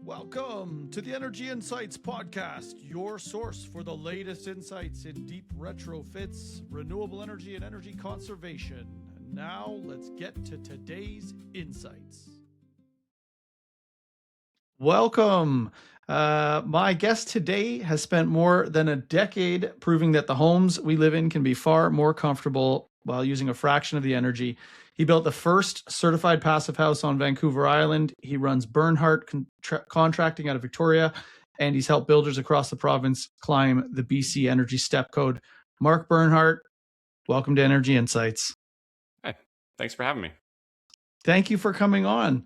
Welcome to the Energy InSites podcast, your source for the latest insights in deep retrofits, renewable energy, and energy conservation. And now let's get to today's insights. Welcome. My guest today has spent more than a decade proving that the homes we live in can be far more comfortable while using a fraction of the energy. He built the first certified passive house on Vancouver Island. He runs Bernhardt contracting out of Victoria, and he's helped builders across the province climb the BC Energy Step Code. Mark Bernhardt, welcome to Energy InSites. Hi, thanks for having me. Thank you for coming on.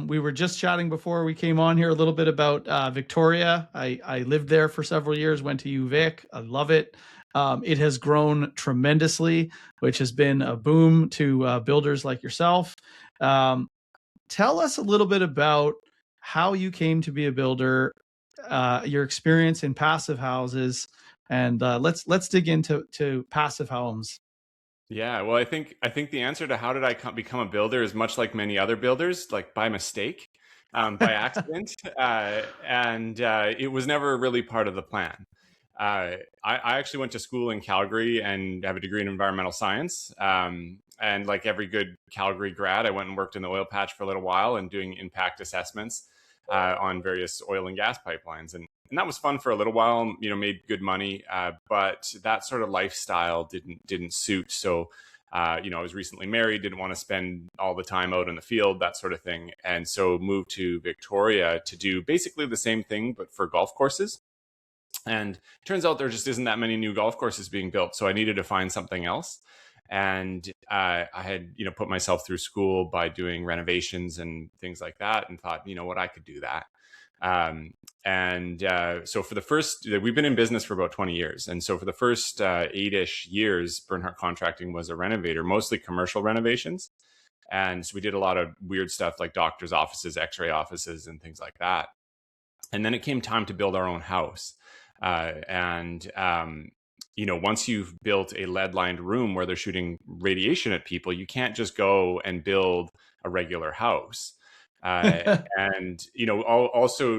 We were just chatting before we came on here a little bit about Victoria. I lived there for several years, went to UVic. I love it. It has grown tremendously, which has been a boom to builders like yourself. Tell us a little bit about how you came to be a builder, your experience in passive houses, and let's dig into passive homes. Yeah, well, I think the answer to how did I become a builder is much like many other builders, like by mistake, by accident, and it was never really part of the plan. I actually went to school in Calgary and have a degree in environmental science. And like every good Calgary grad, I went and worked in the oil patch for a little while and doing impact assessments on various oil and gas pipelines. And that was fun for a little while, made good money. But that sort of lifestyle didn't suit. So, I was recently married, didn't want to spend all the time out in the field, that sort of thing. And so moved to Victoria to do basically the same thing, but for golf courses. And it turns out there just isn't that many new golf courses being built. So I needed to find something else. And I had, put myself through school by doing renovations and things like that, and thought, I could do that. So for the first, we've been in business for about 20 years. And so for the first 8-ish years, Bernhardt Contracting was a renovator, mostly commercial renovations. And so we did a lot of weird stuff like doctor's offices, x-ray offices, and things like that. And then it came time to build our own house. Once you've built a lead-lined room where they're shooting radiation at people, you can't just go and build a regular house. Also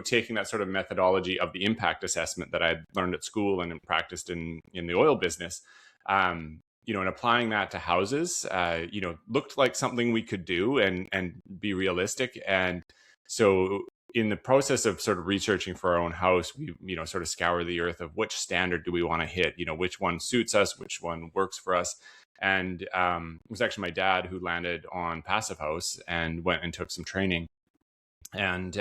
taking that sort of methodology of the impact assessment that I'd learned at school and practiced in the oil business, and applying that to houses, looked like something we could do and be realistic. And so in the process of sort of researching for our own house, we, sort of scour the earth of which standard do we want to hit, which one suits us, which one works for us. And it was actually my dad who landed on Passive House and went and took some training. And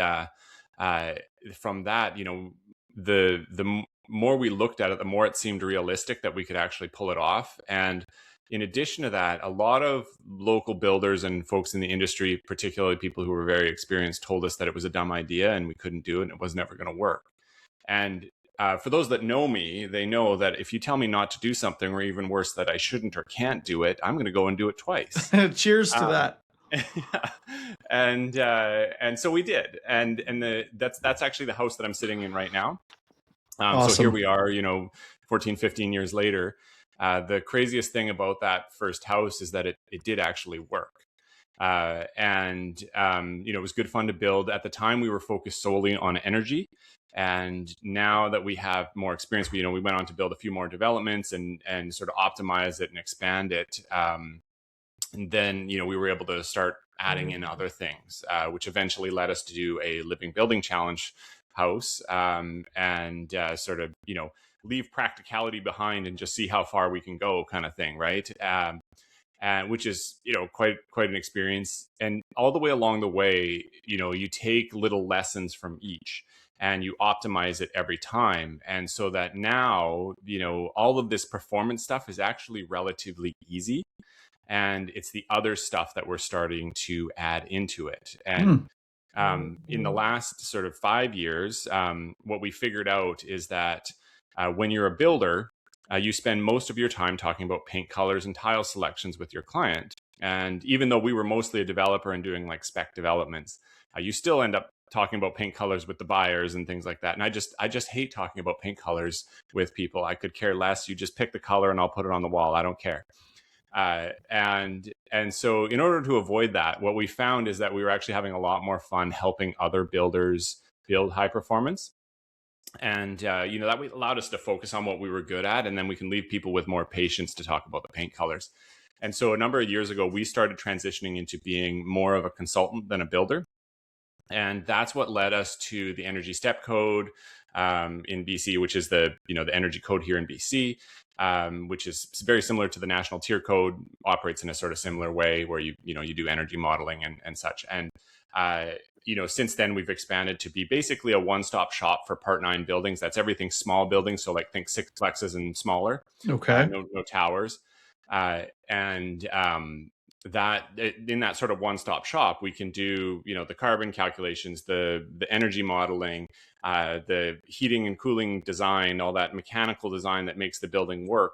from that, the more we looked at it, the more it seemed realistic that we could actually pull it off. And in addition to that, a lot of local builders and folks in the industry, particularly people who were very experienced, told us that it was a dumb idea and we couldn't do it and it was never going to work. And for those that know me, they know that if you tell me not to do something, or even worse, that I shouldn't or can't do it, I'm going to go and do it twice. Cheers to that. And so we did. And that's actually the house that I'm sitting in right now. Awesome. So here we are, 14, 15 years later. The craziest thing about that first house is that it did actually work. It was good fun to build. At the time, we were focused solely on energy. And now that we have more experience, we went on to build a few more developments and sort of optimize it and expand it. And then, we were able to start adding in other things, which eventually led us to do a living building challenge house, sort of, leave practicality behind and just see how far we can go, kind of thing, right? And which is, quite an experience. And all the way along the way, you take little lessons from each and you optimize it every time. And so that now, all of this performance stuff is actually relatively easy. And it's the other stuff that we're starting to add into it. And in the last sort of 5 years, what we figured out is that when you're a builder, you spend most of your time talking about paint colors and tile selections with your client. And even though we were mostly a developer and doing like spec developments, you still end up talking about paint colors with the buyers and things like that. And I just hate talking about paint colors with people. I could care less. You just pick the color and I'll put it on the wall. I don't care. And so in order to avoid that, what we found is that we were actually having a lot more fun helping other builders build high performance. And that allowed us to focus on what we were good at, and then we can leave people with more patience to talk about the paint colors. And so a number of years ago, we started transitioning into being more of a consultant than a builder. And that's what led us to the Energy Step Code in BC, which is the energy code here in BC, which is very similar to the National Tier Code, operates in a sort of similar way where you do energy modeling and such. And since then we've expanded to be basically a one-stop shop for Part 9 buildings. That's everything small buildings, so like think sixplexes and smaller. Okay. No towers. That in that sort of one-stop shop, we can do the carbon calculations, the energy modeling, the heating and cooling design, all that mechanical design that makes the building work.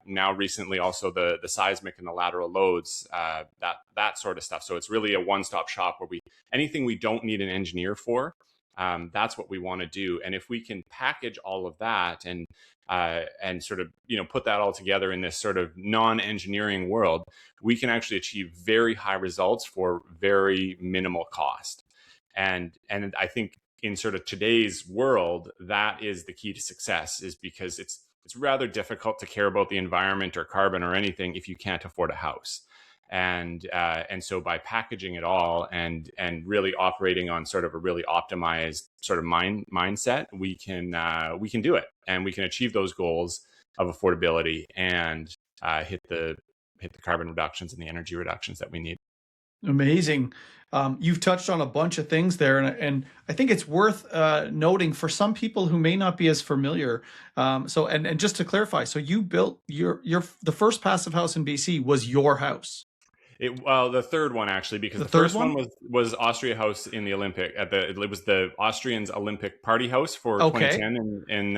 Now recently also the seismic and the lateral loads, that sort of stuff. So it's really a one-stop shop where anything we don't need an engineer for, that's what we want to do. And if we can package all of that and sort of put that all together in this sort of non-engineering world, we can actually achieve very high results for very minimal cost. And I think in sort of today's world, that is the key to success, is because it's rather difficult to care about the environment or carbon or anything if you can't afford a house. And so by packaging it all and really operating on sort of a really optimized sort of mindset, we can do it, and we can achieve those goals of affordability and hit the carbon reductions and the energy reductions that we need. Amazing. You've touched on a bunch of things there, and I think it's worth noting for some people who may not be as familiar. So just to clarify, so you built the first passive house in BC was your house. The third one, actually, because the first one was Austria House in the Olympic it was the Austrians Olympic Party House for 2010 in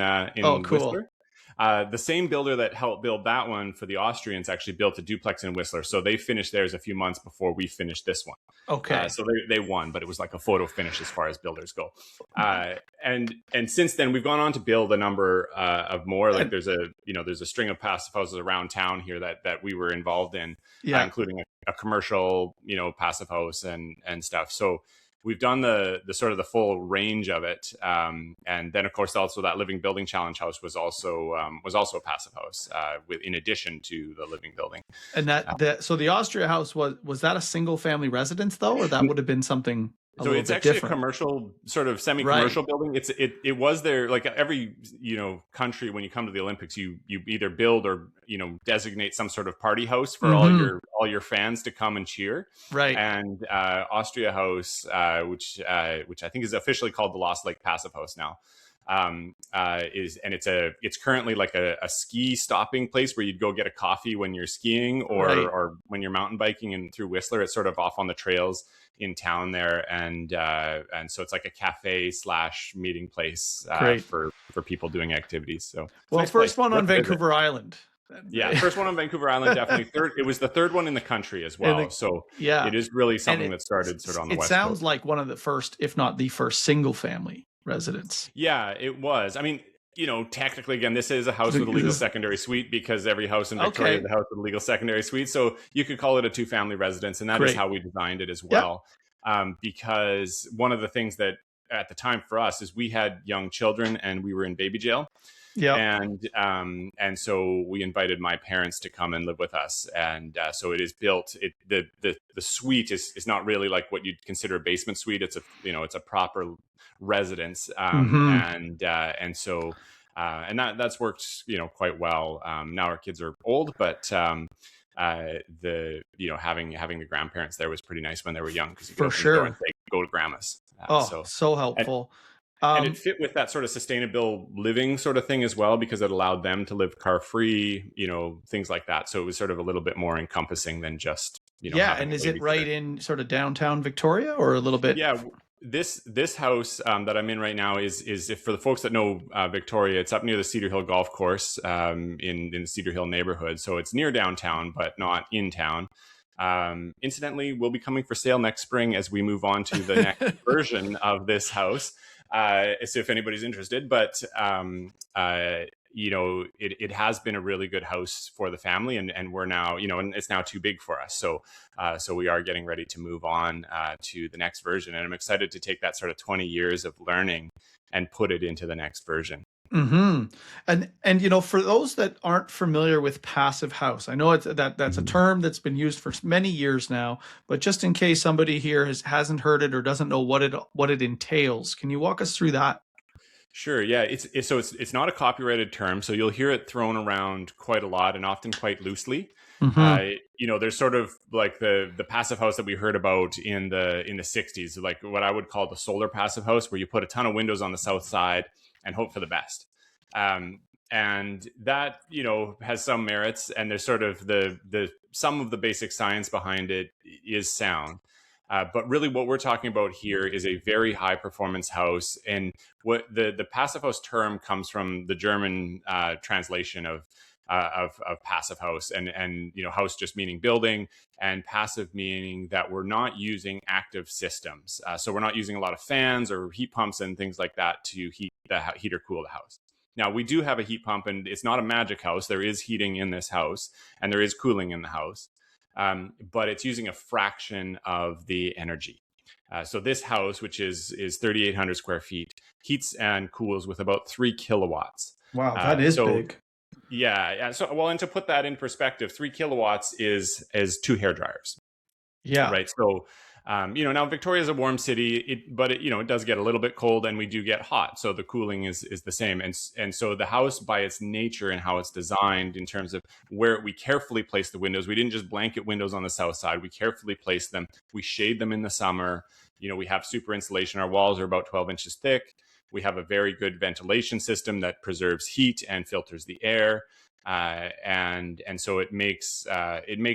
Whistler. The same builder that helped build that one for the Austrians actually built a duplex in Whistler. So they finished theirs a few months before we finished this one. Okay. So they won, but it was like a photo finish as far as builders go. And since then we've gone on to build a number of more. Like there's a string of passive houses around town here that we were involved in, including a commercial, passive house and stuff. So we've done the sort of the full range of it, and then of course also that Living Building Challenge house was also a passive house in addition to the living building. And so the Austria House was that a single family residence though, or that would have been something? So it's actually different. A commercial, sort of semi-commercial building. It was there, like every country, when you come to the Olympics, you either build or designate some sort of party house for all your fans to come and cheer. Right. And Austria House, which I think is officially called the Lost Lake Passive House now, it's currently like a ski stopping place where you'd go get a coffee when you're skiing or when you're mountain biking and through Whistler. It's sort of off on the trails in town there, and so it's like a cafe / meeting place for people doing activities. So first one on Vancouver Island. Yeah, first one on Vancouver Island, definitely. It was the third one in the country as well. So it is really something that started sort of on the West Coast. It sounds like one of the first, if not the first, single family residence. Yeah, it was. I mean, technically, again, this is a house with a legal secondary suite, because every house in Victoria is a house with a legal secondary suite. So you could call it a two-family residence, and that is how we designed it as well. Because one of the things that at the time for us is we had young children and we were in baby jail. Yeah. And so we invited my parents to come and live with us. And so it is built. The suite is not really like what you'd consider a basement suite. It's a proper residence. And so that's worked quite well. Now our kids are old, but having the grandparents there was pretty nice when they were young, because you could go to grandma's. So helpful. And it fit with that sort of sustainable living sort of thing as well, because it allowed them to live car free, things like that. So it was sort of a little bit more encompassing than just, and is it right in sort of downtown Victoria, or a little bit? Yeah. This house that I'm in right now is if for the folks that know Victoria, it's up near the Cedar Hill Golf Course in the Cedar Hill neighborhood. So it's near downtown, but not in town. Incidentally, we'll be coming for sale next spring as we move on to the next version of this house. So if anybody's interested, but it has been a really good house for the family, and we're now, and it's now too big for us. So we are getting ready to move on to the next version. And I'm excited to take that sort of 20 years of learning and put it into the next version. Hmm. And for those that aren't familiar with passive house, I know that's a Mhm. term that's been used for many years now, but just in case somebody here hasn't heard it or doesn't know what it entails, can you walk us through that? Sure. Yeah. It's not a copyrighted term, so you'll hear it thrown around quite a lot and often quite loosely. Hmm. There's sort of like the passive house that we heard about in the 60s, like what I would call the solar passive house, where you put a ton of windows on the south side and hope for the best. Um, and that, has some merits, and there's sort of the some of the basic science behind it is sound. But really, what we're talking about here is a very high performance house, and what the passive house term comes from the German translation of passive house, and house just meaning building, and passive meaning that we're not using active systems. So we're not using a lot of fans or heat pumps and things like that to heat or cool the house. Now, we do have a heat pump, and it's not a magic house. There is heating in this house, and there is cooling in the house, but it's using a fraction of the energy. So this house, which is 3,800 square feet, heats and cools with about 3 kilowatts. Wow, that is So big. yeah. So well, and to put that in perspective, 3 kilowatts is two hair dryers, Yeah. right? So, now Victoria is a warm city, but it does get a little bit cold, and we do get hot. So the cooling is the same, and so the house, by its nature and how it's designed, in terms of where we carefully place the windows, we didn't just blanket windows on the south side. We carefully place them. We shade them in the summer. We have super insulation. Our walls are about 12 inches thick. We have a very good ventilation system that preserves heat and filters the air. And so it makes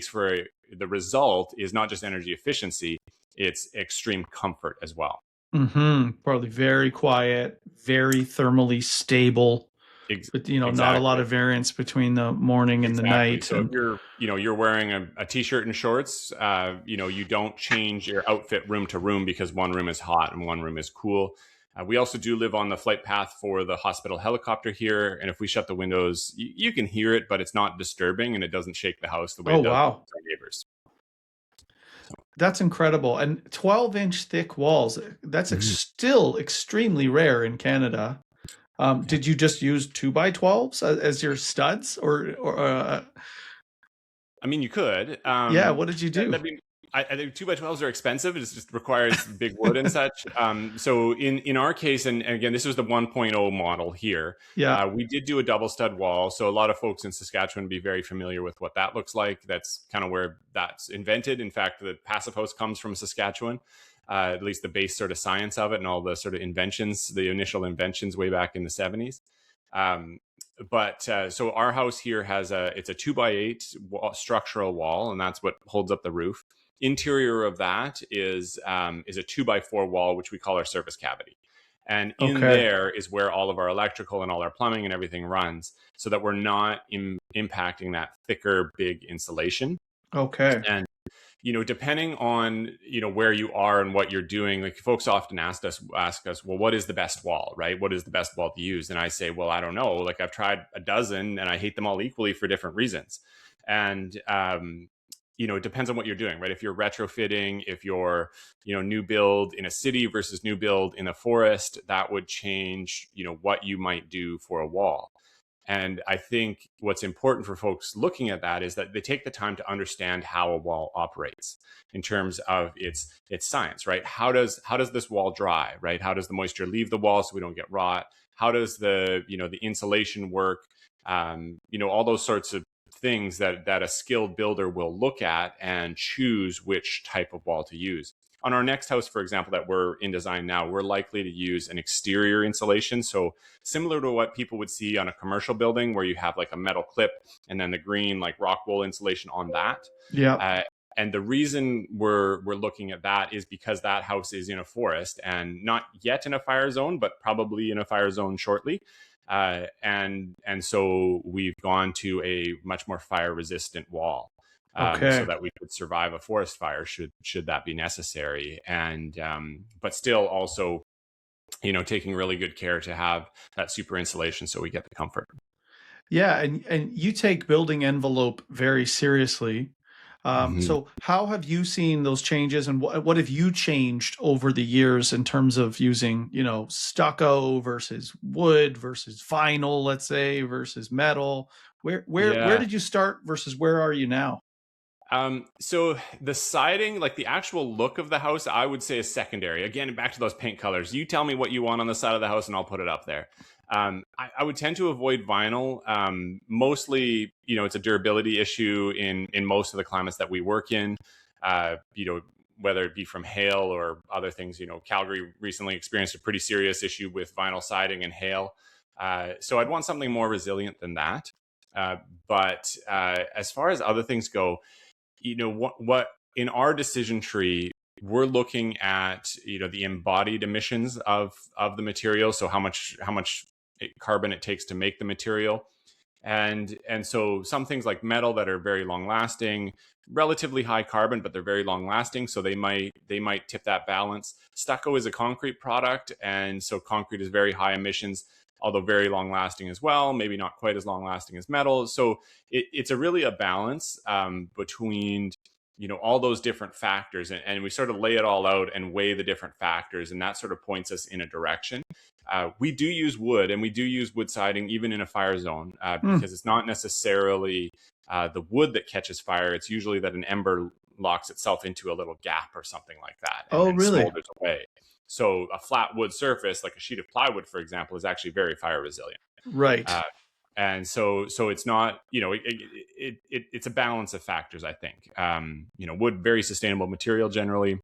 for the result is not just energy efficiency, it's extreme comfort as well. Hmm. Probably very quiet, very thermally stable, Ex- but not a lot exactly. of variance between the morning and the Exactly. night. So if And you're wearing a t-shirt and shorts, you don't change your outfit room to room because one room is hot and one room is cool. We also do live on the flight path for the hospital helicopter here, and if we shut the windows, you can hear it, but it's not disturbing, and it doesn't shake the house the way oh it does wow, our neighbors. So, that's incredible. And 12-inch thick walls, that's mhm. still extremely rare in Canada. Yeah. Did you just use 2x12s as your studs, or I mean, you could. yeah? What did you do? That'd be. I think 2x12s are expensive. It just requires big wood and such. So in our case, and again, this was the 1.0 model here. Yeah. We did do a double stud wall. So a lot of folks in Saskatchewan would be very familiar with what that looks like. That's kind of where that's invented. In fact, the passive house comes from Saskatchewan. At least the base sort of science of it and all the sort of inventions, the initial inventions way back in the 70s. Um, but so our house here it's a 2x8 structural wall, and that's what holds up the roof. Interior of that is a 2x4 wall, which we call our service cavity, and in Okay. there is where all of our electrical and all our plumbing and everything runs, so that we're not impacting that thicker big insulation. Okay. And depending on where you are and what you're doing, like folks often ask us, well, what is the best wall, right? What is the best wall to use? And I say, well, I don't know. Like, I've tried a dozen and I hate them all equally for different reasons. And it depends on what you're doing, right? If you're retrofitting, if you're new build in a city versus new build in a forest, that would change what you might do for a wall. And I think what's important for folks looking at that is that they take the time to understand how a wall operates in terms of its science, right? How does this wall dry, right? How does the moisture leave the wall so we don't get rot? How does the insulation work? All those sorts of things that a skilled builder will look at and choose which type of wall to use. On our next house, for example, that we're in design now, we're likely to use an exterior insulation. So similar to what people would see on a commercial building, where you have like a metal clip and then the green like rock wool insulation on that. Yeah. Uh, and the reason we're looking at that is because that house is in a forest and not yet in a fire zone, but probably in a fire zone shortly. And so we've gone to a much more fire resistant wall. So Okay. that we could survive a forest fire should that be necessary, and but still also taking really good care to have that super insulation so we get the comfort. Yeah, and you take building envelope very seriously. Mhm. So how have you seen those changes, and what have you changed over the years in terms of using, stucco versus wood versus vinyl, let's say, versus metal? Where Yeah. did you start versus where are you now? So the siding, like the actual look of the house, I would say is secondary. Again, back to those paint colors. You tell me what you want on the side of the house, and I'll put it up there. I would tend to avoid vinyl. Mostly, it's a durability issue in most of the climates that we work in. Whether it be from hail or other things. Calgary recently experienced a pretty serious issue with vinyl siding and hail. So I'd want something more resilient than that. But as far as other things go, what in our decision tree, we're looking at the embodied emissions of the material, so how much carbon it takes to make the material. And so some things like metal that are very long lasting, relatively high carbon, but they're very long lasting, so they might tip that balance. Stucco is a concrete product, and so concrete is very high emissions, although very long lasting as well, maybe not quite as long lasting as metal. So it's really a balance between all those different factors, and we sort of lay it all out and weigh the different factors, and that sort of points us in a direction. We do use wood, and we do use wood siding even in a fire zone, Hmm. because it's not necessarily the wood that catches fire. It's usually that an ember locks itself into a little gap or something like that and Oh, then really? smolders away. So a flat wood surface, like a sheet of plywood, for example, is actually very fire resilient. Right. Uh, and so it's not, it's a balance of factors, I think. Wood, very sustainable material generally,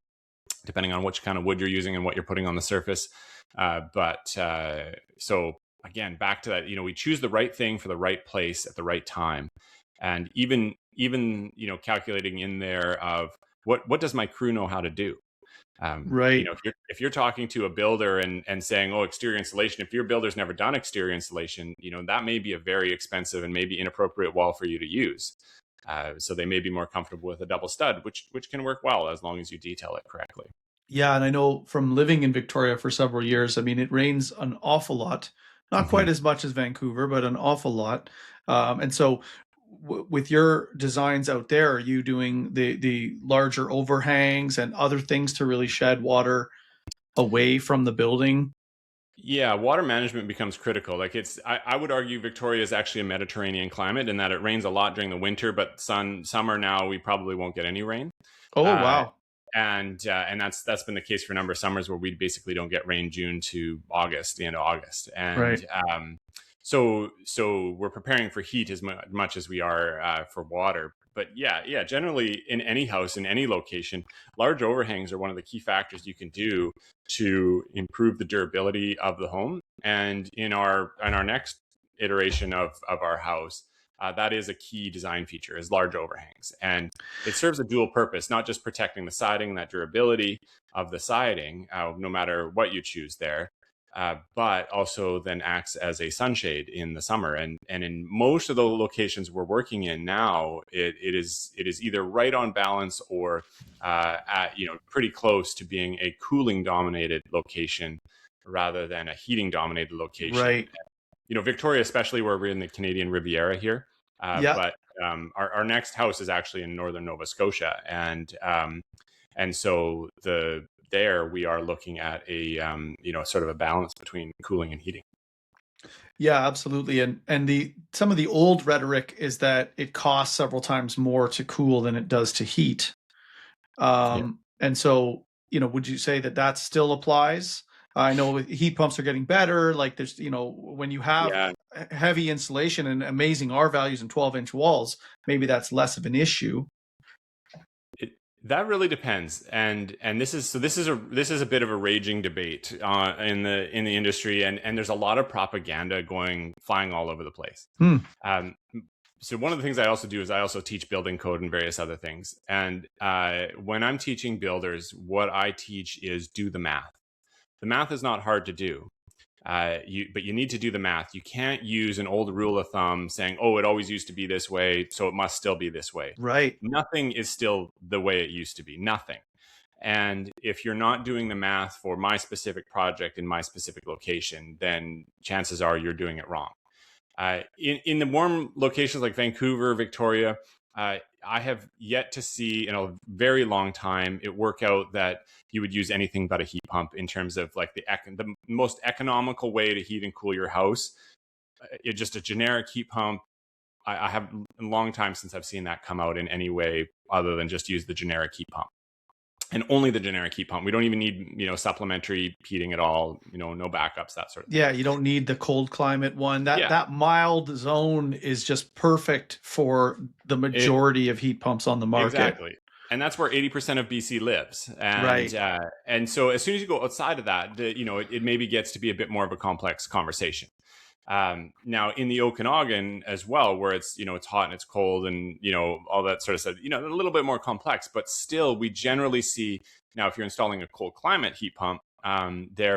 depending on which kind of wood you're using and what you're putting on the surface. So again, back to that, we choose the right thing for the right place at the right time. And even calculating in there of what does my crew know how to do. Right. If you're talking to a builder and saying, oh, exterior insulation, if your builder's never done exterior insulation, that may be a very expensive and maybe inappropriate wall for you to use. So they may be more comfortable with a double stud, which can work well as long as you detail it correctly. Yeah, and I know from living in Victoria for several years, I mean, it rains an awful lot. Not Mm-hmm. quite as much as Vancouver, but an awful lot. And so, with your designs out there, are you doing the larger overhangs and other things to really shed water away from the building? Yeah, water management becomes critical. Like I would argue Victoria is actually a Mediterranean climate in that it rains a lot during the winter, but summer now we probably won't get any rain. Oh, Uh, wow. and that's been the case for a number of summers where we basically don't get rain June to August, the end of August, Right. and so we're preparing for heat as much as we are for water. But yeah, generally in any house in any location, large overhangs are one of the key factors you can do to improve the durability of the home. And in our next iteration of our house, that is a key design feature, is large overhangs, and it serves a dual purpose, not just protecting the siding and that durability of the siding, no matter what you choose there, but also then acts as a sunshade in the summer. And in most of the locations we're working in now, it is either right on balance or pretty close to being a cooling dominated location rather than a heating dominated location. Right. Victoria, especially where we're in the Canadian Riviera here. Yeah. But our next house is actually in northern Nova Scotia, and so there we are looking at a sort of a balance between cooling and heating. Yeah, absolutely. And the some of the old rhetoric is that it costs several times more to cool than it does to heat. Yeah, And so, would you say that that still applies? I know heat pumps are getting better. Like there's, when you have yeah. heavy insulation and amazing R values and 12-inch walls, maybe that's less of an issue. That really depends, and this is a bit of a raging debate in the industry, and there's a lot of propaganda flying all over the place. Hmm. Um, so one of the things I also do is I also teach building code and various other things. And when I'm teaching builders, what I teach is do the math. The math is not hard to do. But you need to do the math. You can't use an old rule of thumb saying, oh, it always used to be this way, so it must still be this way. Right. Nothing is still the way it used to be. Nothing. And if you're not doing the math for my specific project in my specific location, then chances are you're doing it wrong. In the warm locations like Vancouver, Victoria, I have yet to see in a very long time it work out that you would use anything but a heat pump in terms of like the most economical way to heat and cool your house. Just a generic heat pump. I have a long time since I've seen that come out in any way other than just use the generic heat pump. And only the generic heat pump. We don't even need, supplementary heating at all, no backups, that sort of thing. Yeah, you don't need the cold climate one. That mild zone is just perfect for the majority of heat pumps on the market. Exactly. And that's where 80% of BC lives. And right. And so as soon as you go outside of that, it maybe gets to be a bit more of a complex conversation. Now in the Okanagan as well, where it's, it's hot and it's cold and, all that sort of stuff, a little bit more complex, but still we generally see now, if you're installing a cold climate heat pump,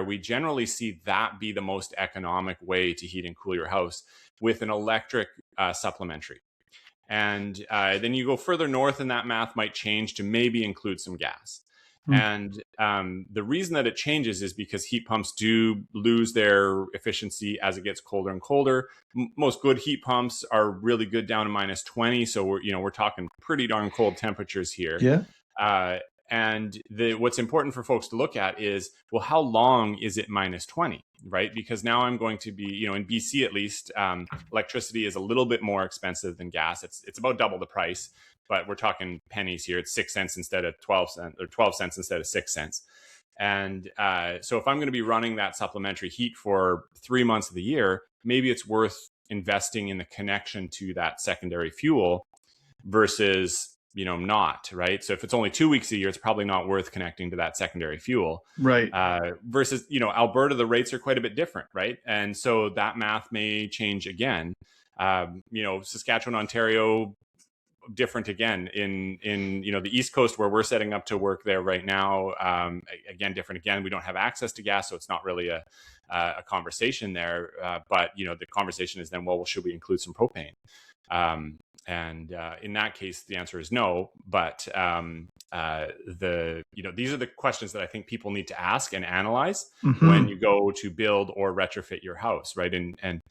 we generally see that be the most economic way to heat and cool your house with an electric supplementary. And then you go further north and that math might change to maybe include some gas. And the reason that it changes is because heat pumps do lose their efficiency as it gets colder and colder. Most good heat pumps are really good down to -20. So we're talking pretty darn cold temperatures here. Yeah. And what's important for folks to look at is, well, how long is it -20, right? Because now I'm going to be, in BC at least, electricity is a little bit more expensive than gas. It's about double the price, but we're talking pennies here. It's 6 cents instead of 12 cents, or 12 cents instead of 6 cents. And so if I'm going to be running that supplementary heat for 3 months of the year, maybe it's worth investing in the connection to that secondary fuel versus not, right? So if it's only 2 weeks a year, it's probably not worth connecting to that secondary fuel. Right. Versus, Alberta, the rates are quite a bit different, right? And so that math may change again. Saskatchewan, Ontario, different again. In the East Coast where we're setting up to work there right now, again, different again. We don't have access to gas, so it's not really a conversation there. But the conversation is then, well, should we include some propane? And in that case, the answer is no. But these are the questions that I think people need to ask and analyze when you go to build or retrofit your house, right? And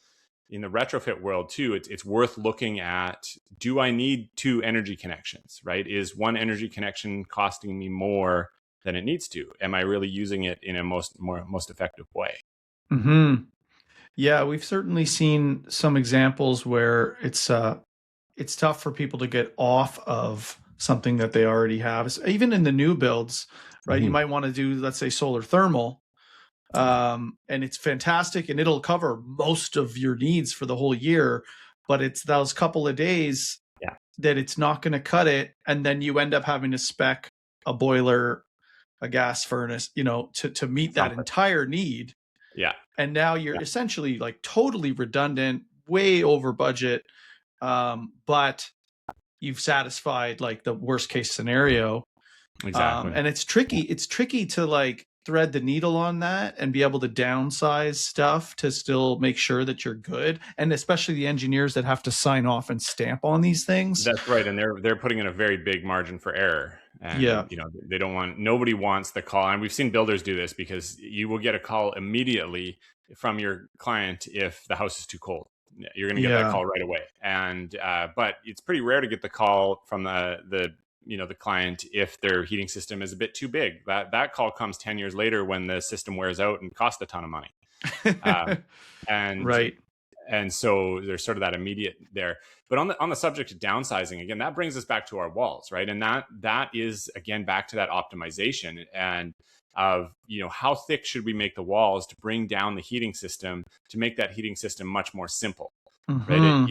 in the retrofit world too, it's worth looking at: do I need 2 energy connections? Right? Is one energy connection costing me more than it needs to? Am I really using it in a most effective way? Yeah, we've certainly seen some examples where it's tough for people to get off of something that they already have. Even in the new builds, right? You might want to do, let's say, solar thermal, and it's fantastic and it'll cover most of your needs for the whole year, but it's those couple of days that it's not going to cut it, and then you end up having to spec a boiler, a gas furnace, to meet that entire need. Yeah. And now you're essentially like totally redundant, way over budget. But you've satisfied like the worst case scenario. Exactly. And it's tricky. It's tricky to like thread the needle on that and be able to downsize stuff to still make sure that you're good. And especially the engineers that have to sign off and stamp on these things. That's right. And they're putting in a very big margin for error. And they don't want, nobody wants the call. And we've seen builders do this, because you will get a call immediately from your client if the house is too cold. You're going to get that call right away. And but it's pretty rare to get the call from the client if their heating system is a bit too big. That call comes 10 years later when the system wears out and costs a ton of money. And right. And so there's sort of that immediate there. But on the subject of downsizing, again, that brings us back to our walls, right? And that is, again, back to that optimization and of, how thick should we make the walls to bring down the heating system, to make that heating system much more simple, right?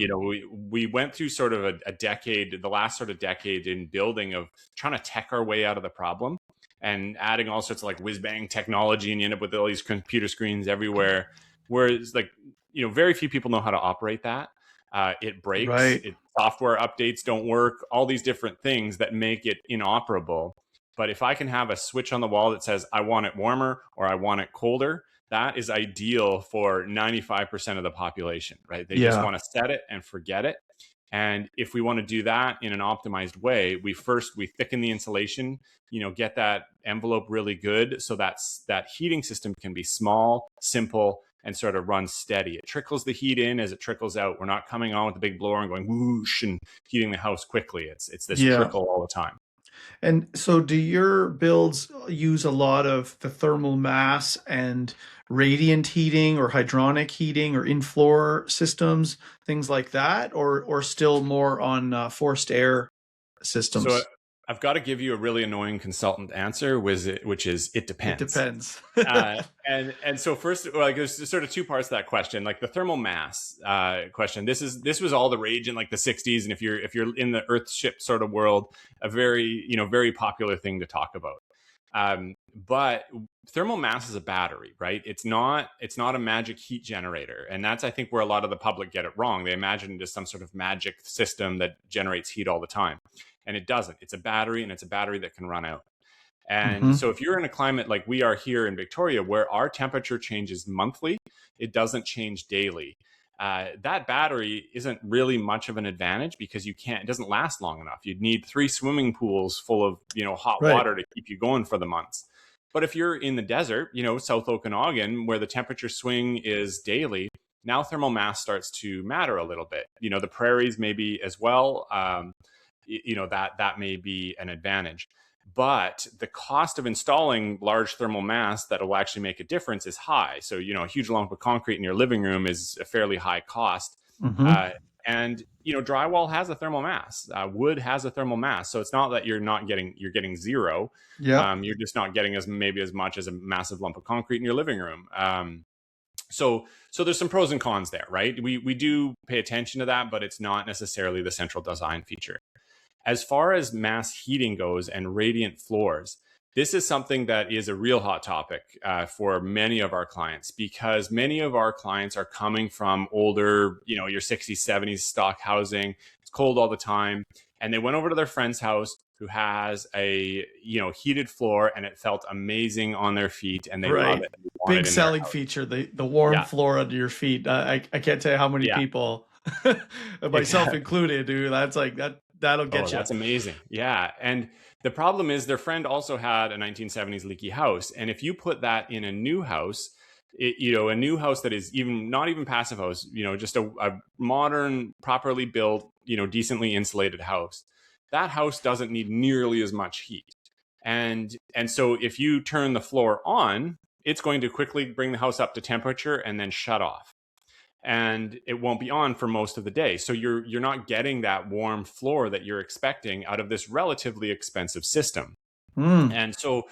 We went through sort of a decade, the last sort of decade in building, of trying to tech our way out of the problem and adding all sorts of like whiz bang technology, and you end up with all these computer screens everywhere. Whereas like, very few people know how to operate that. It breaks, right. Software updates don't work, all these different things that make it inoperable. But if I can have a switch on the wall that says, I want it warmer or I want it colder, that is ideal for 95% of the population, right? They just want to set it and forget it. And if we want to do that in an optimized way, we thicken the insulation, get that envelope really good so that heating system can be small, simple, and sort of runs steady. It trickles the heat in as it trickles out. We're not coming on with the big blower and going whoosh and heating the house quickly. It's this Yeah. trickle all the time. And so do your builds use a lot of the thermal mass and radiant heating or hydronic heating or in-floor systems, things like that, or still more on forced air So systems? I've got to give you a really annoying consultant answer, which is it It depends. depends. And so first, like, there's sort of two parts to that question. Like the thermal mass question, this was all the rage in like the 60s, and if you're in the Earthship sort of world, a very popular thing to talk about. But thermal mass is a battery, right? It's not a magic heat generator, and that's, I think, where a lot of the public get it wrong. They imagine it as some sort of magic system that generates heat all the time, and it doesn't. It's a battery, and it's a battery that can run out. And Hmm. so if you're in a climate like we are here in Victoria, where our temperature changes monthly, it doesn't change daily. That battery isn't really much of an advantage because it doesn't last long enough. You'd need 3 swimming pools full of, hot Right. water to keep you going for the months. But if you're in the desert, South Okanagan, where the temperature swing is daily, now thermal mass starts to matter a little bit. The prairies maybe as well. That may be an advantage. But the cost of installing large thermal mass that will actually make a difference is high. So, a huge lump of concrete in your living room is a fairly high cost. Hmm. Uh, and drywall has a thermal mass. Wood has a thermal mass. So it's not that you're getting zero. Yep. You're just not getting as much as a massive lump of concrete in your living room. So there's some pros and cons there, right? We do pay attention to that, but it's not necessarily the central design feature. As far as mass heating goes and radiant floors, this is something that is a real hot topic for many of our clients, because many of our clients are coming from older, your 60s, 70s stock housing. It's cold all the time. And they went over to their friend's house who has a, heated floor, and it felt amazing on their feet, and they love Right. it. They want Big it in their selling house. feature, the warm Yeah. floor under your feet. I can't tell you how many Yeah. people, myself Exactly. included, dude. That's like that'll Oh, get you. that's amazing. Yeah. And the problem is their friend also had a 1970s leaky house. And if you put that in a new house, a new house that is not even passive house, just a modern, properly built, decently insulated house, that house doesn't need nearly as much heat. And so if you turn the floor on, it's going to quickly bring the house up to temperature and then shut off, and it won't be on for most of the day. So you're not getting that warm floor that you're expecting out of this relatively expensive system. Mm. And so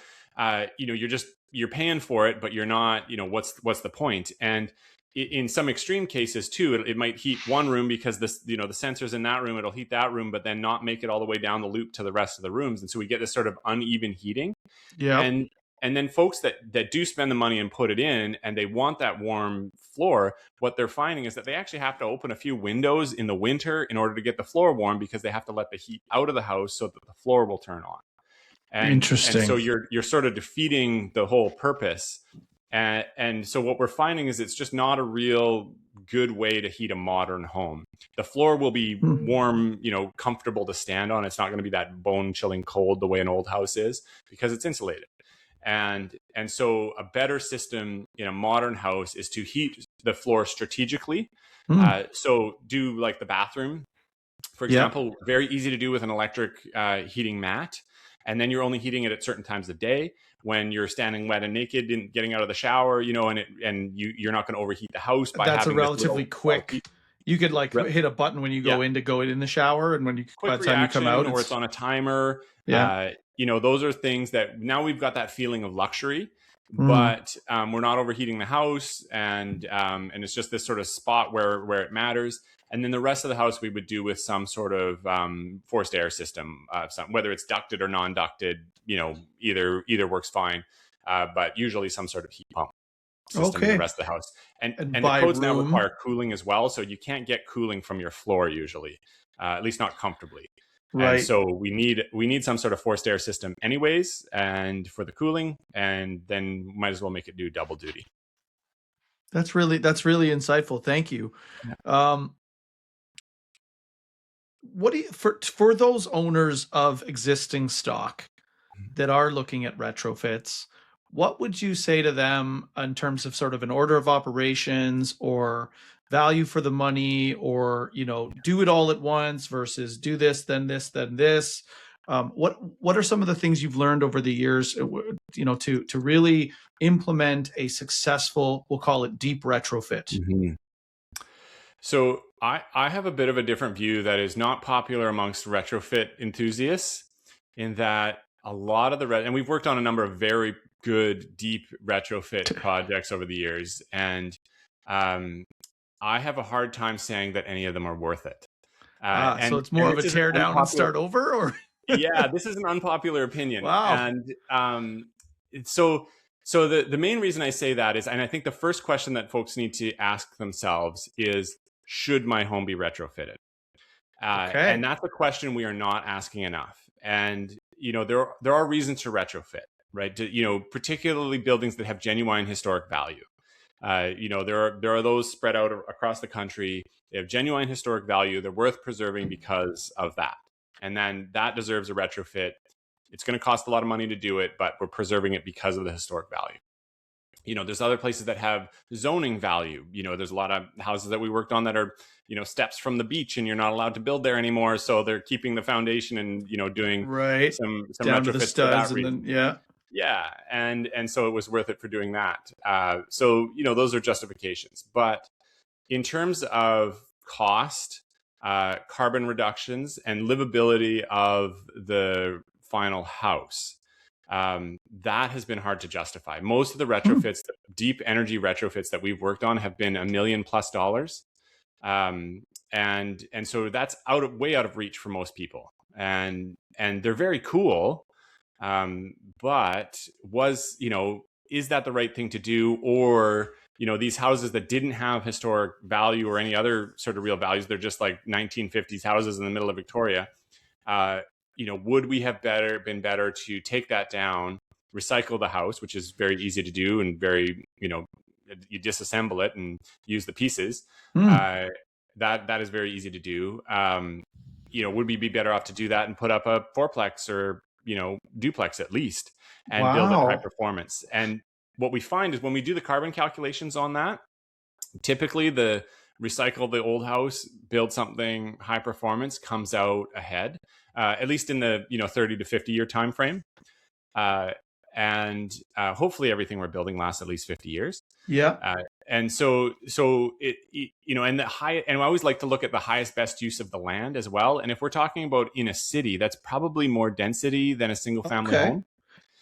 you're paying for it, but you're not, what's the point? And in some extreme cases too, it might heat one room because the sensors in that room, it'll heat that room, but then not make it all the way down the loop to the rest of the rooms. And so we get this sort of uneven heating. Yep. And then folks that do spend the money and put it in, and they want that warm floor, what they're finding is that they actually have to open a few windows in the winter in order to get the floor warm, because they have to let the heat out of the house so that the floor will turn on. And so Interesting. you're sort of defeating the whole purpose. And so what we're finding is it's just not a real good way to heat a modern home. The floor will be Hmm. warm, comfortable to stand on. It's not going to be that bone chilling cold the way an old house is, because it's insulated. And so a better system in a modern house is to heat the floor strategically. Hmm. So do like the bathroom, for Yep. example, very easy to do with an electric heating mat. And then you're only heating it at certain times of day when you're standing wet and naked and getting out of the shower, and you're not going to overheat the house by That's a having this relatively little quick. You could like re- hit a button when you yeah, go in the shower, and by quick the time you come reaction, out, or it's it's on a timer. yeah. Those are things that now we've got that feeling of luxury, Mm. but we're not overheating the house, and it's just this sort of spot where it matters. And then the rest of the house we would do with some sort of forced air system, whether it's ducted or non-ducted. Either works fine, but usually some sort of heat pump system in the Okay. rest of the house. And And the by codes now room. require cooling as well, so you can't get cooling from your floor usually, at least not comfortably. And Right. so we need some sort of forced air system anyways, and for the cooling, and then might as well make it do double duty. That's really insightful. Thank you. Yeah. Um, what do you, for those owners of existing stock that are looking at retrofits? what would you say to them in terms of sort of an order of operations or value for the money, or, do it all at once versus do this, then this, then this? What are some of the things you've learned over the years, to really implement a successful, we'll call it deep retrofit? Mhm. So I have a bit of a different view that is not popular amongst retrofit enthusiasts, in that a lot of and we've worked on a number of very good deep retrofit projects over the years, and um, I have a hard time saying that any of them are worth it. So And it's more of a this is an tear down and unpopular, start over, or yeah, this is an unpopular opinion, wow. and so the main reason I say that is, and I think the first question that folks need to ask themselves is, should my home be retrofitted? And Okay. that's a question we are not asking enough. And there are reasons to retrofit, right? Particularly buildings that have genuine historic value. There are those spread out across the country. They have genuine historic value. They're worth preserving because of that. And then that deserves a retrofit. It's going to cost a lot of money to do it, but we're preserving it because of the historic value. There's other places that have zoning value. There's a lot of houses that we worked on that are, steps from the beach, and you're not allowed to build there anymore. So they're keeping the foundation and, doing Right. some Down to the retrofits for that studs, and then reason. yeah. Yeah, and so it was worth it for doing that. So those are justifications. But in terms of cost, carbon reductions, and livability of the final house, that has been hard to justify. Most of the Hmm. retrofits, the deep energy retrofits that we've worked on, have been $1 million plus, and so that's way out of reach for most people. And they're very cool, but is that the right thing to do? Or these houses that didn't have historic value or any other sort of real values, they're just like 1950s houses in the middle of Victoria. Would we have been better to take that down, recycle the house, which is very easy to do, and very, you disassemble it and use the pieces. Hmm. That is very easy to do. Would we be better off to do that and put up a fourplex or duplex at least, and build it high Wow. performance? And what we find is, when we do the carbon calculations on that, typically the recycle the old house, build something high performance comes out ahead, at least in the 30 to 50 year time frame. And hopefully everything we're building lasts at least 50 years. Yeah. And so and I always like to look at the highest best use of the land as well. And if we're talking about in a city, that's probably more density than a single family Okay. home.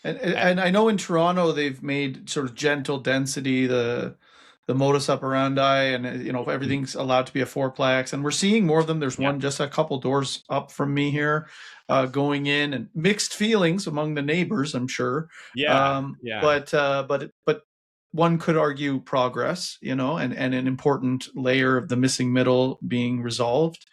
And I know in Toronto they've made sort of gentle density the modus operandi, and everything's allowed to be a fourplex, and we're seeing more of them. There's Yeah. one just a couple doors up from me here, going in, and mixed feelings among the neighbors, I'm sure. Yeah. Yeah. But one could argue progress, and an important layer of the missing middle being resolved.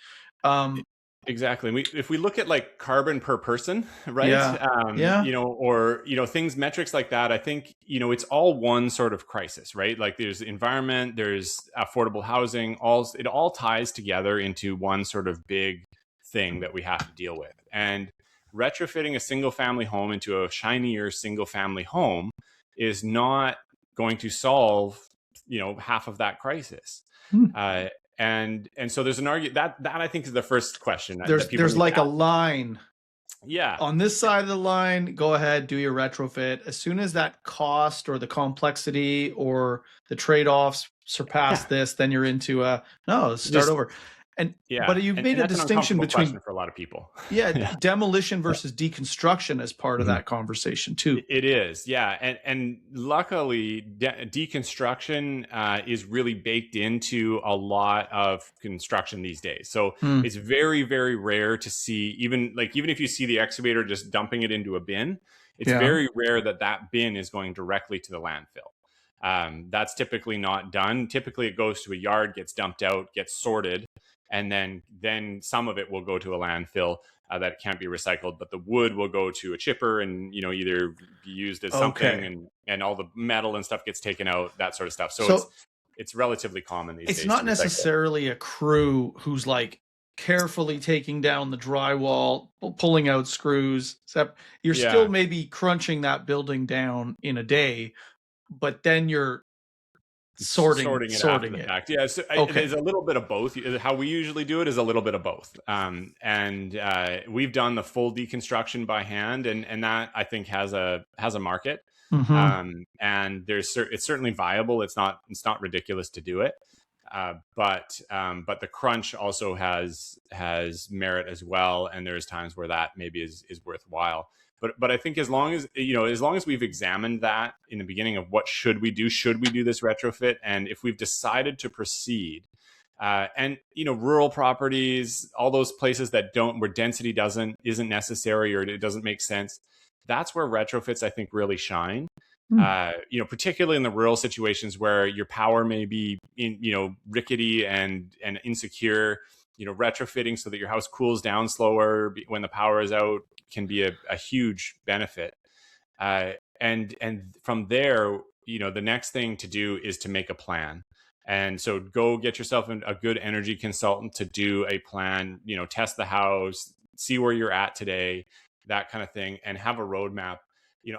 Um, Exactly. If we look at like carbon per person, right? yeah, yeah, Or things, metrics like that, I think it's all one sort of crisis, right? Like there's environment, there's affordable housing, it all ties together into one sort of big thing that we have to deal with. And retrofitting a single family home into a shinier single family home is not going to solve half of that crisis. hmm. And so there's an argument that I think is the first question that people There's need like to a ask. line. Yeah. On this side of the line, go ahead, do your retrofit. As soon as that cost or the complexity or the trade-offs surpass this, then you're into no, let's start over. Yeah. But you've And made a that's an distinction uncomfortable between question for a lot of people. yeah, Yeah. demolition versus deconstruction as part of Mhm. that conversation too. It is, yeah, and luckily, deconstruction is really baked into a lot of construction these days. So Hmm. it's very, very rare to see, even if you see the excavator just dumping it into a bin, it's Yeah. very rare that bin is going directly to the landfill. That's typically not done. Typically, it goes to a yard, gets dumped out, gets sorted, and then some of it will go to a landfill. That can't be recycled, but the wood will go to a chipper and either be used as something, Okay. and all the metal and stuff gets taken out, that sort of stuff. So So it's relatively common these it's days to not recycle. necessarily a crew who's like carefully taking down the drywall, pulling out screws. Except you're still Yeah, maybe crunching that building down in a day, but then you're sorting it after sorting the it. fact. Yeah, so it is Okay. a little bit of both. How we usually do it is a little bit of both. And we've done the full deconstruction by hand, and that I think has a market. Mm-hmm. And it's certainly viable. It's not ridiculous to do it. But the crunch also has merit as well, and there's times where that maybe is worthwhile. But I think as long as we've examined that in the beginning of what should we do this retrofit, and if we've decided to proceed, and rural properties, all those places where density isn't necessary or it doesn't make sense, that's where retrofits I think really shine. Particularly in the rural situations where your power may be rickety and insecure, retrofitting so that your house cools down slower when the power is out can be a huge benefit. And from there, the next thing to do is to make a plan. And so go get yourself a good energy consultant to do a plan, test the house, see where you're at today, that kind of thing, and have a roadmap.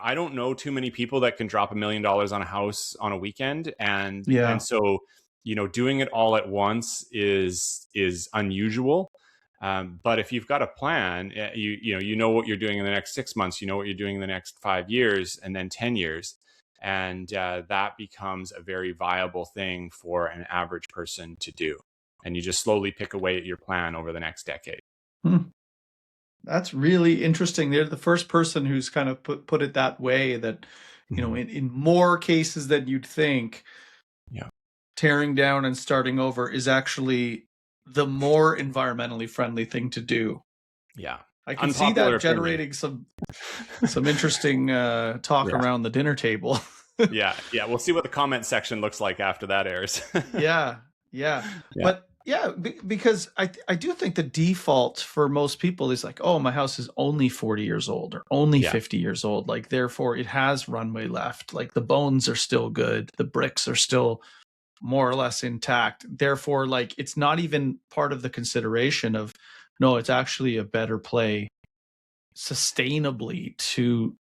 I don't know too many people that can drop $1 million on a house on a weekend. And Yeah. so, doing it all at once is unusual. But if you've got a plan, you know what you're doing in the next 6 months, you know what you're doing in the next 5 years, and then 10 years. And that becomes a very viable thing for an average person to do. And you just slowly pick away at your plan over the next decade. Hmm. That's really interesting. They're the first person who's kind of put it that way, that, in more cases than you'd think, Yeah. tearing down and starting over is actually the more environmentally friendly thing to do. Yeah. I can see Unpopular that opinion. generating some interesting talk Yeah. around the dinner table. Yeah. We'll see what the comment section looks like after that airs. Yeah. Yeah. But yeah, because I do think the default for most people is like, oh, my house is only 40 years old or only Yeah. 50 years old. Like, therefore, it has runway left. Like, the bones are still good. The bricks are still more or less intact. Therefore, like, it's not even part of the consideration of, no, it's actually a better play sustainably to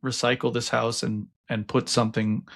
recycle this house and put something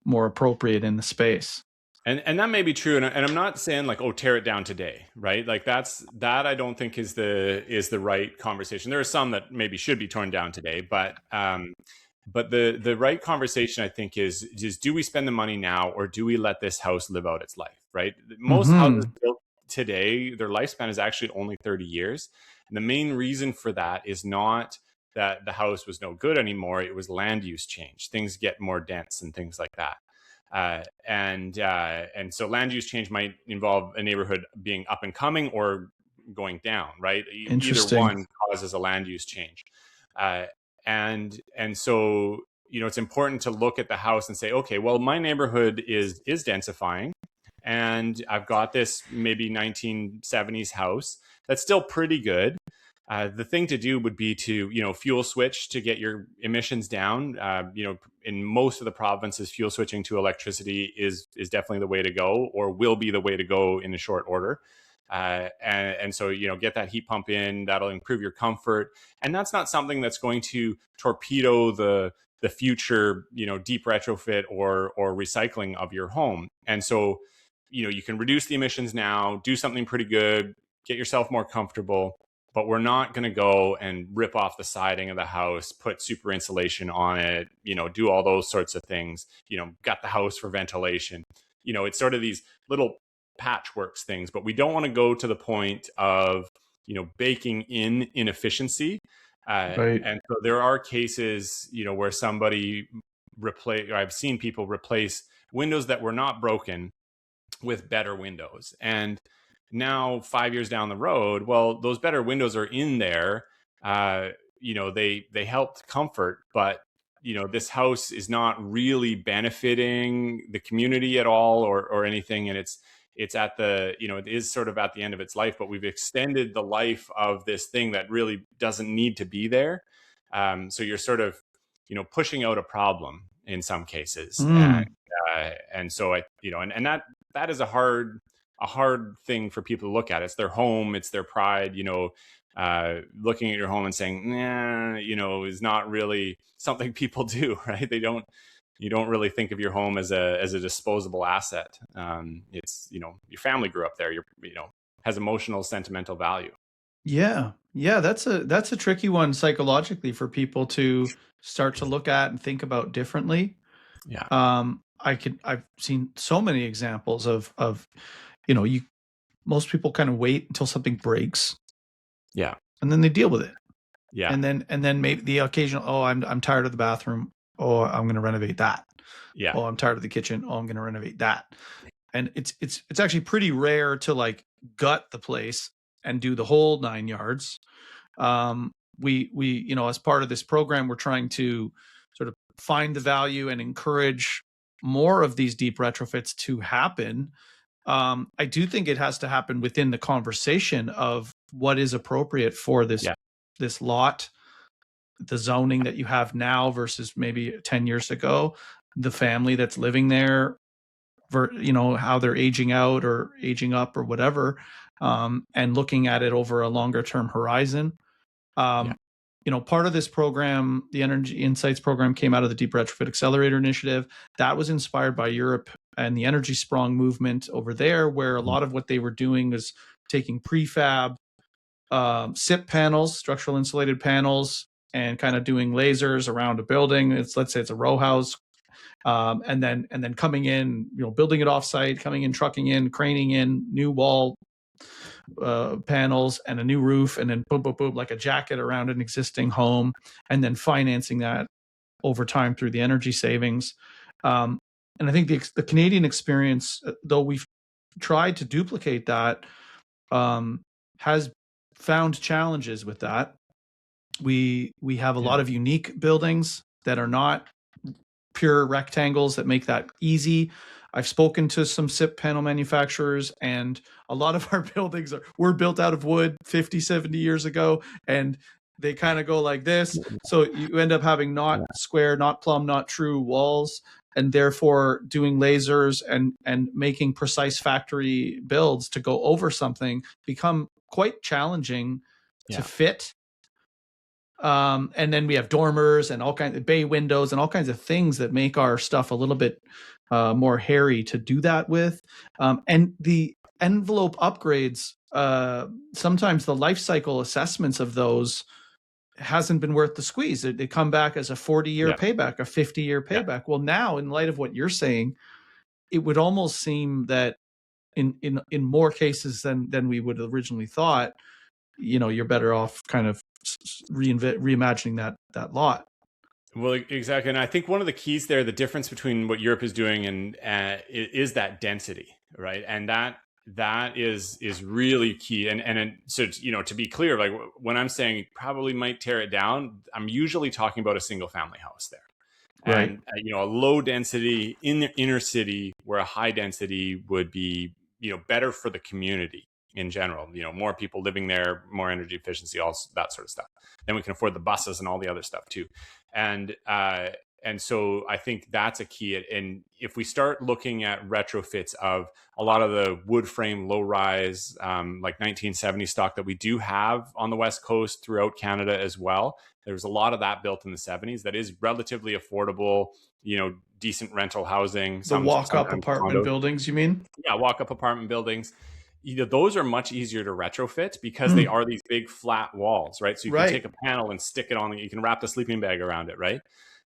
more appropriate in the space. And that may be true, and I'm not saying like, oh, tear it down today, right? Like that I don't think is the right conversation. There are some that maybe should be torn down today, but the right conversation I think is do we spend the money now, or do we let this house live out its life, right? Most houses built today, their lifespan is actually only 30 years, and the main reason for that is not that the house was no good anymore. It was land use change. Things get more dense and things like that. And so land use change might involve a neighborhood being up and coming or going down, right? Either one causes a land use change. And so, it's important to look at the house and say, okay, well, my neighborhood is densifying, and I've got this maybe 1970s house that's still pretty good. The thing to do would be to, fuel switch to get your emissions down. In most of the provinces, fuel switching to electricity is definitely the way to go, or will be the way to go in a short order. And so, get that heat pump in, that'll improve your comfort. And that's not something that's going to torpedo the future, deep retrofit or recycling of your home. And so, you can reduce the emissions now, do something pretty good, get yourself more comfortable. But we're not going to go and rip off the siding of the house, put super insulation on it, do all those sorts of things, gut the house for ventilation. It's sort of these little patchworks things, but we don't want to go to the point of, baking in inefficiency. Right. And so there are cases, where I've seen people replace windows that were not broken with better windows. And now 5 years down the road, well, those better windows are in there. They helped comfort, but this house is not really benefiting the community at all or anything. And it's at the, it is sort of at the end of its life, but we've extended the life of this thing that really doesn't need to be there. So you're sort of, pushing out a problem in some cases. And so and that is a hard a hard thing for people to look at. It's their home, it's their pride, looking at your home and saying, nah, is not really something people do, right? You don't really think of your home as a disposable asset. It's, your family grew up there, has emotional, sentimental value. Yeah. Yeah, that's a tricky one psychologically for people to start to look at and think about differently. Yeah. I've seen so many examples of, you most people kind of wait until something breaks Yeah. and then they deal with it. Yeah. And then maybe the occasional, oh, I'm tired of the bathroom. Oh, I'm going to renovate that. Yeah. Oh, I'm tired of the kitchen. Oh, I'm going to renovate that. And it's actually pretty rare to like gut the place and do the whole 9 yards. We as part of this program, we're trying to sort of find the value and encourage more of these deep retrofits to happen. I do think it has to happen within the conversation of what is appropriate for this Yeah. this lot, the zoning that you have now versus maybe 10 years ago, the family that's living there, how they're aging out or aging up or whatever, and looking at it over a longer term horizon. Yeah. Part of this program, the Energy InSites program, came out of the Deep Retrofit Accelerator Initiative. That was inspired by Europe and the Energy Sprong movement over there, where a lot of what they were doing was taking prefab SIP panels, structural insulated panels, and kind of doing lasers around a building. Let's say it's a row house, and then coming in, building it offsite, coming in, trucking in, craning in new wall panels and a new roof, and then boom, boom, boom, like a jacket around an existing home, and then financing that over time through the energy savings. And I think the Canadian experience, though we've tried to duplicate that, has found challenges with that. We have a lot of unique buildings that are not pure rectangles that make that easy. I've spoken to some SIP panel manufacturers, and a lot of our buildings were built out of wood 50, 70 years ago, and they kind of go like this. So you end up having not square, not plumb, not true walls, and therefore doing lasers and making precise factory builds to go over something become quite challenging to fit. And then we have dormers and all kinds of bay windows and all kinds of things that make our stuff a little bit more hairy to do that with. And the envelope upgrades, sometimes the life cycle assessments of those hasn't been worth the squeeze. They come back as a 40-year payback, a 50-year payback. Well, now, in light of what you're saying, it would almost seem that in more cases than we would have originally thought, you're better off kind of reimagining that lot. Well, exactly. And I think one of the keys there, the difference between what Europe is doing and is that density, right? And that is really key. And so, to be clear, like when I'm saying probably might tear it down, I'm usually talking about a single family house there. Right. And, a low density in the inner city where a high density would be, better for the community in general, more people living there, more energy efficiency, all that sort of stuff. Then we can afford the buses and all the other stuff too. And so I think that's a key. And if we start looking at retrofits of a lot of the wood frame low rise, like 1970 stock that we do have on the West Coast throughout Canada as well, there's a lot of that built in the 70s that is relatively affordable, decent rental housing. The walk-up apartment buildings, you mean? Yeah, walk-up apartment buildings. Those are much easier to retrofit because they are these big flat walls, right? So you can take a panel and stick it on, you can wrap the sleeping bag around it, right?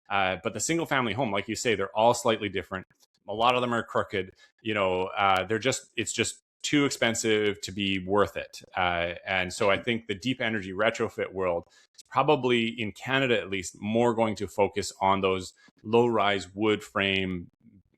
But the single family home, like you say, they're all slightly different. A lot of them are crooked, it's just too expensive to be worth it. And so I think the deep energy retrofit world is probably, in Canada at least, more going to focus on those low-rise wood frame,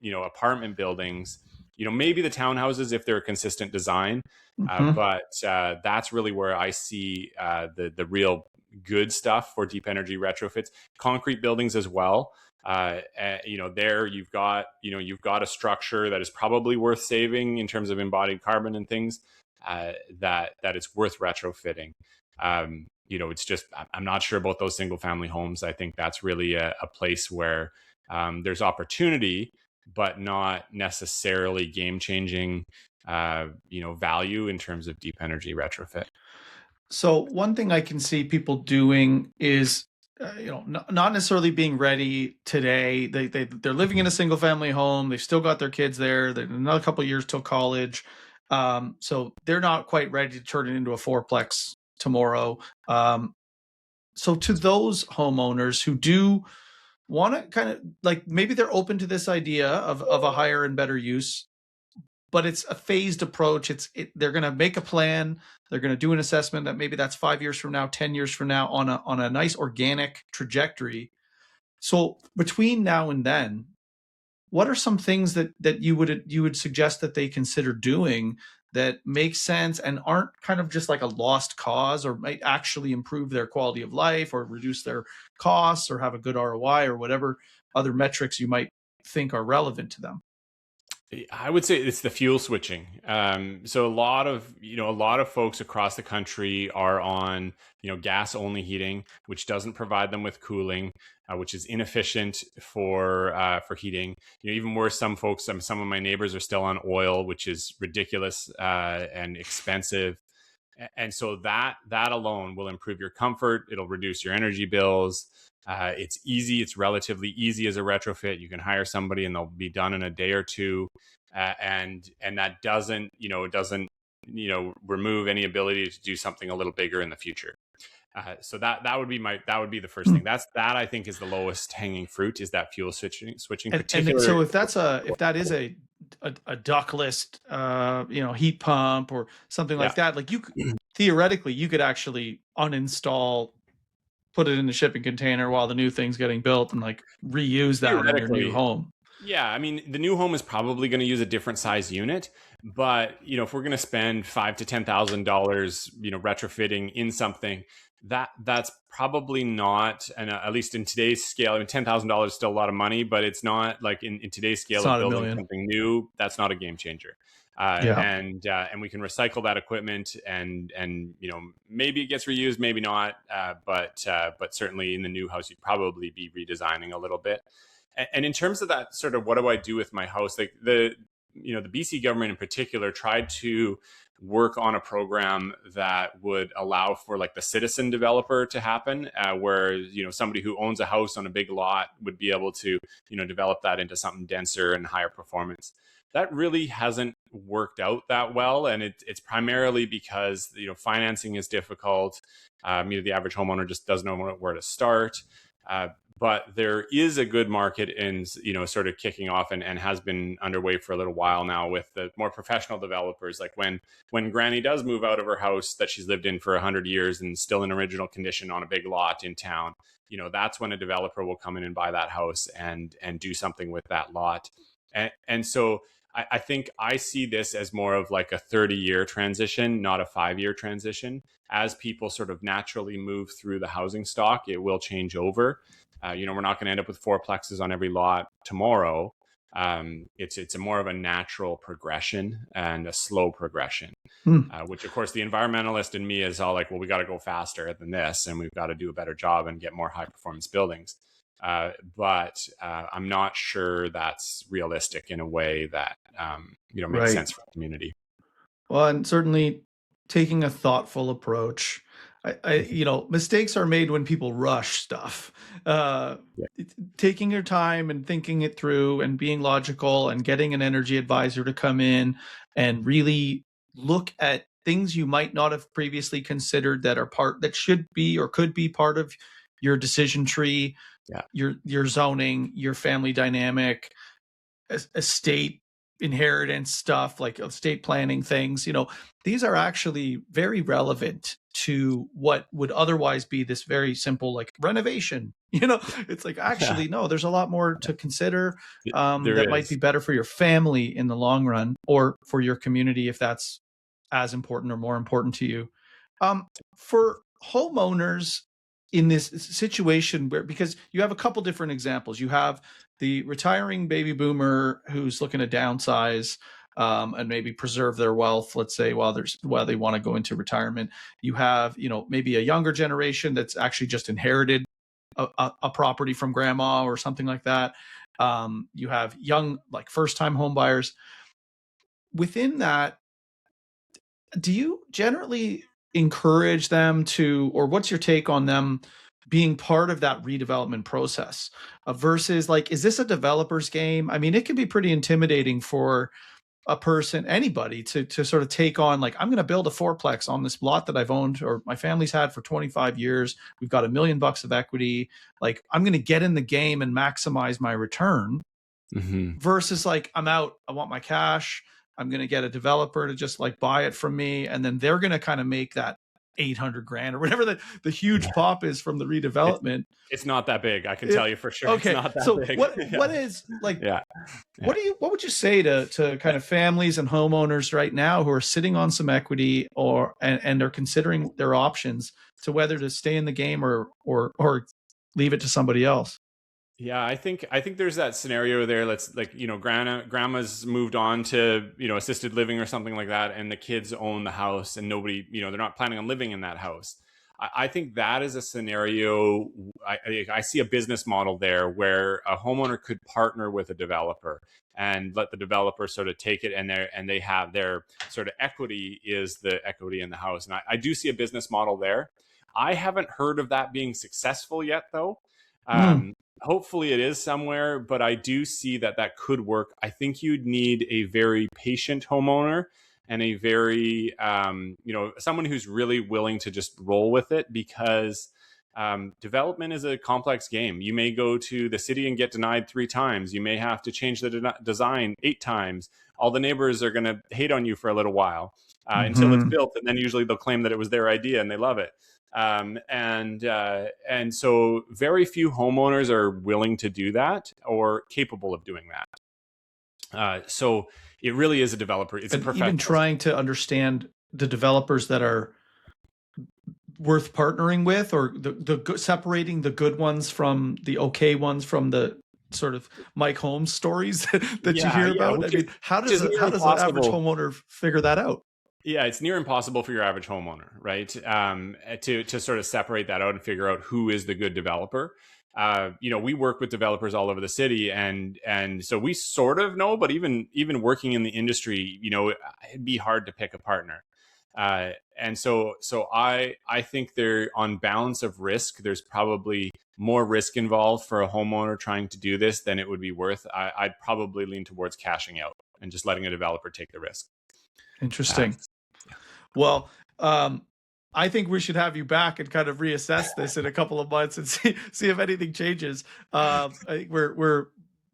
apartment buildings. Maybe the townhouses if they're a consistent design, but that's really where I see the real good stuff for deep energy retrofits. Concrete buildings as well. There you've got a structure that is probably worth saving in terms of embodied carbon and things that it's worth retrofitting. It's just I'm not sure about those single family homes. I think that's really a place where there's opportunity, but not necessarily game changing value in terms of deep energy retrofit. So one thing I can see people doing is, not necessarily being ready today. They're living in a single family home. They've still got their kids there. They're another couple of years till college, so they're not quite ready to turn it into a fourplex tomorrow. So to those homeowners who do want to kind of like, maybe they're open to this idea of a higher and better use, but it's a phased approach. They're going to make a plan. They're going to do an assessment that maybe that's 5 years from now, 10 years from now, on a nice organic trajectory. So between now and then, what are some things that you would suggest that they consider doing that make sense and aren't kind of just like a lost cause, or might actually improve their quality of life or reduce their costs or have a good ROI or whatever other metrics you might think are relevant to them? I would say it's the fuel switching. So a lot of folks across the country are on, gas only heating, which doesn't provide them with cooling, which is inefficient for heating. Even worse, some folks, some of my neighbors are still on oil, which is ridiculous and expensive. And so that alone will improve your comfort. It'll reduce your energy bills. It's easy. It's relatively easy as a retrofit. You can hire somebody and they'll be done in a day or two. And that doesn't remove any ability to do something a little bigger in the future. So that would be the first thing. That I think is the lowest hanging fruit, is that fuel switching And so particular. if that is a ductless heat pump or something Yeah. like that, like theoretically you could actually uninstall, put it in the shipping container while the new thing's getting built, and like reuse that in your new Theoretically, home. yeah, I mean, the new home is probably going to use a different size unit, but if we're going to spend $5,000 to $10,000, retrofitting in something, that's probably not, and at least in today's scale, I mean, $10,000 is still a lot of money, but it's not like in today's It's scale of not a building million. something new. That's not a game changer. Yeah. And we can recycle that equipment, and maybe it gets reused, maybe not, but certainly in the new house you'd probably be redesigning a little bit. And in terms of that sort of, what do I do with my house? Like the BC government in particular tried to work on a program that would allow for like the citizen developer to happen, where somebody who owns a house on a big lot would be able to develop that into something denser and higher performance. That really hasn't worked out that well, and it's primarily because financing is difficult. The average homeowner just doesn't know where to start. But there is a good market in sort of kicking off, and has been underway for a little while now, with the more professional developers. Like when Granny does move out of her house that she's lived in for 100 years and still in original condition on a big lot in town, that's when a developer will come in and buy that house and do something with that lot. And so I think I see this as more of like a 30-year transition, not a 5-year transition. As people sort of naturally move through the housing stock, it will change over. We're not going to end up with fourplexes on every lot tomorrow. It's a more of a natural progression and a slow progression, which of course the environmentalist in me is all like, well, we got to go faster than this, and we've got to do a better job and get more high performance buildings. But I'm not sure that's realistic in a way that makes Right. sense for the community. Well, and certainly taking a thoughtful approach. Mistakes are made when people rush stuff. Taking your time and thinking it through and being logical and getting an energy advisor to come in and really look at things you might not have previously considered that should be or could be part of your decision tree, your zoning, your family dynamic, estate inheritance stuff, like estate planning things. These are actually very relevant to what would otherwise be this very simple like renovation. It's like, actually, no, there's a lot more to consider that might be better for your family in the long run, or for your community if that's as important or more important to you. For homeowners in this situation, because you have a couple different examples. You have the retiring baby boomer who's looking to downsize and maybe preserve their wealth, let's say, while they want to go into retirement. You have, maybe a younger generation that's actually just inherited a property from grandma or something like that. You have young, like first-time home buyers. within that, do you generally encourage them to, or what's your take on them being part of that redevelopment process versus like, is this a developer's game? I mean, it can be pretty intimidating for a person, anybody to sort of take on like, I'm going to build a fourplex on this lot that I've owned or my family's had for 25 years. We've got $1 million of equity. Like, I'm going to get in the game and maximize my return versus like, I'm out, I want my cash. I'm going to get a developer to just like buy it from me. And then they're going to kind of make that 800 grand or whatever the huge pop is from the redevelopment. It's not that big. I can tell you for sure. Okay. It's not that So big. what is like, what would you say to kind of families and homeowners right now who are sitting on some equity and are considering their options to whether to stay in the game or leave it to somebody else? Yeah, I think there's that scenario there. Let's like, grandma's moved on to, assisted living or something like that, and the kids own the house and nobody, they're not planning on living in that house. I think that is a scenario. I see a business model there where a homeowner could partner with a developer and let the developer sort of take it, and they have their sort of equity is the equity in the house. And I do see a business model there. I haven't heard of that being successful yet, though. Hopefully it is somewhere, but I do see that could work. I think you'd need a very patient homeowner and a very, someone who's really willing to just roll with it, because development is a complex game. You may go to the city and get denied 3 times. You may have to change the design 8 times. All the neighbors are going to hate on you for a little while until it's built. And then usually they'll claim that it was their idea and they love it. And so very few homeowners are willing to do that or capable of doing that. So it really is a developer. It's a professional. Even trying to understand the developers that are worth partnering with, or the separating the good ones from the okay ones from the sort of Mike Holmes stories that you hear about. I mean, how does an average homeowner figure that out? Yeah, it's near impossible for your average homeowner, right? To sort of separate that out and figure out who is the good developer. We work with developers all over the city, and so we sort of know, but even working in the industry, it'd be hard to pick a partner. And so I think there, on balance of risk, there's probably more risk involved for a homeowner trying to do this than it would be worth. I'd probably lean towards cashing out and just letting a developer take the risk. Interesting. Well, I think we should have you back and kind of reassess this in a couple of months and see if anything changes. I think we're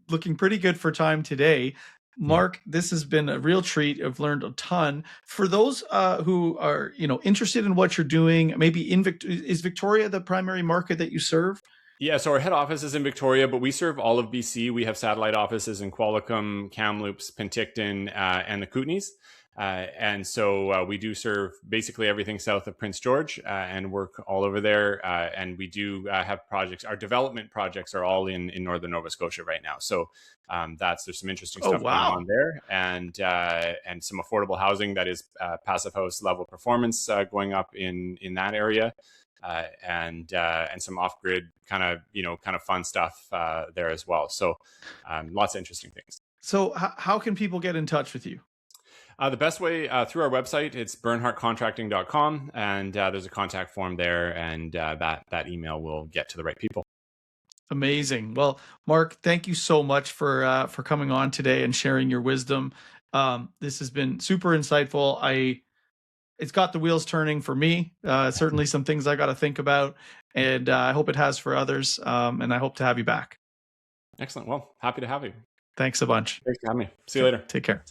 looking pretty good for time today. Mark, this has been a real treat. I've learned a ton. For those who are interested in what you're doing, maybe is Victoria the primary market that you serve? Yeah, so our head office is in Victoria, but we serve all of BC. We have satellite offices in Qualicum, Kamloops, Penticton, and the Kootenays. And so we do serve basically everything south of Prince George and work all over there. And we do have projects. Our development projects are all in northern Nova Scotia right now. So there's some interesting stuff going on there, and some affordable housing that is passive house level performance going up in that area. And some off-grid kind of fun stuff there as well. So lots of interesting things. So how can people get in touch with you? The best way through our website, it's bernhardtcontracting.com, and there's a contact form there, and that email will get to the right people. Amazing. Well, Mark, thank you so much for coming on today and sharing your wisdom. This has been super insightful. It's got the wheels turning for me. Certainly some things I got to think about, and I hope it has for others. And I hope to have you back. Excellent. Well, happy to have you. Thanks a bunch. Thanks for having me. See you later. Take care.